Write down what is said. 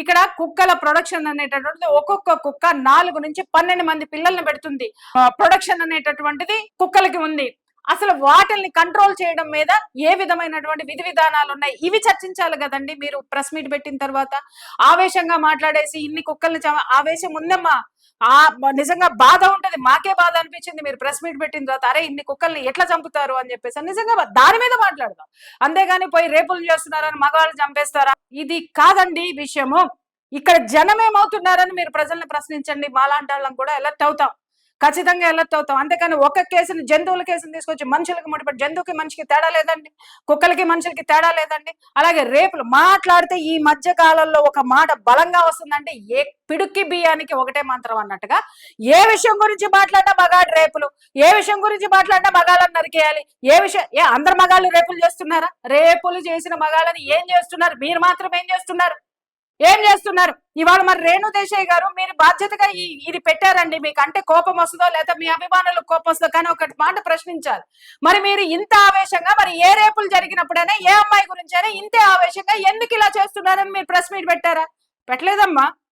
ఇక్కడ కుక్కల ప్రొడక్షన్ అనేటటువంటిది ఒక్కొక్క కుక్క 4 నుంచి 12 మంది పిల్లల్ని పెడుతుంది. ప్రొడక్షన్ అనేటటువంటిది కుక్కలకి ఉంది. అసలు వాటిల్ని కంట్రోల్ చేయడం మీద ఏ విధమైనటువంటి విధి విధానాలు ఉన్నాయి, ఇవి చర్చించాలి కదండి. మీరు ప్రెస్ మీట్ పెట్టిన తర్వాత ఆవేశంగా మాట్లాడేసి ఇన్ని కుక్కల్ని ఆవేశం ఉందమ్మా, నిజంగా బాధ ఉంటది, మాకే బాధ అనిపించింది మీరు ప్రెస్ మీట్ పెట్టిన తర్వాత. అరే ఇన్ని కుక్కల్ని ఎట్లా చంపుతారు అని చెప్పేసి నిజంగా దాని మీద మాట్లాడదాం. అంతేగాని పోయి రేపులు చేస్తున్నారని మగవాళ్ళు చంపేస్తారా, ఇది కాదండి విషయము. ఇక్కడ జనం ఏమవుతున్నారని మీరు ప్రజల్ని ప్రశ్నించండి. మాలాంటి వాళ్ళం కూడా ఎలర్ట్ అవుతాం, ఖచ్చితంగా ఎలర్ట్ అవుతాం. అంతేకాని ఒక కేసుని, జంతువుల కేసుని తీసుకొచ్చి మనుషులకి ముడిపడి, జంతువుకి మనిషికి తేడా లేదండి, కుక్కలకి మనుషులకి తేడా లేదండి. అలాగే రేపులు మాట్లాడితే ఈ మధ్య కాలంలో ఒక మాట బలంగా వస్తుందంటే ఏ పిడుక్కి బియ్యానికి ఒకటే మంత్రం అన్నట్టుగా, ఏ విషయం గురించి మాట్లాడినా మగాడు రేపులు, ఏ విషయం గురించి మాట్లాడినా మగాళ్ళని నరికేయాలి. అందరు మగాళ్ళు రేపులు చేస్తున్నారా? రేపులు చేసిన మగాళ్ళని ఏం చేస్తున్నారు? మీరు మాత్రం ఏం చేస్తున్నారు? ఇవాళ మరి రేణు దేశాయ్ గారు మీరు బాధ్యతగా ఇది పెట్టారండి. మీకు అంటే కోపం వస్తుందో లేదా మీ అభిమానులకు కోపం వస్తుందో, కానీ ఒకటి మాట ప్రశ్నించాలి. మరి మీరు ఇంత ఆవేశంగా, మరి ఏ రేపులు జరిగినప్పుడైనా ఏ అమ్మాయి గురించైనా ఇంతే ఆవేశంగా ఎందుకు ఇలా చేస్తున్నారని మీరు ప్రెస్ మీట్ పెట్టారా? పెట్టలేదమ్మా.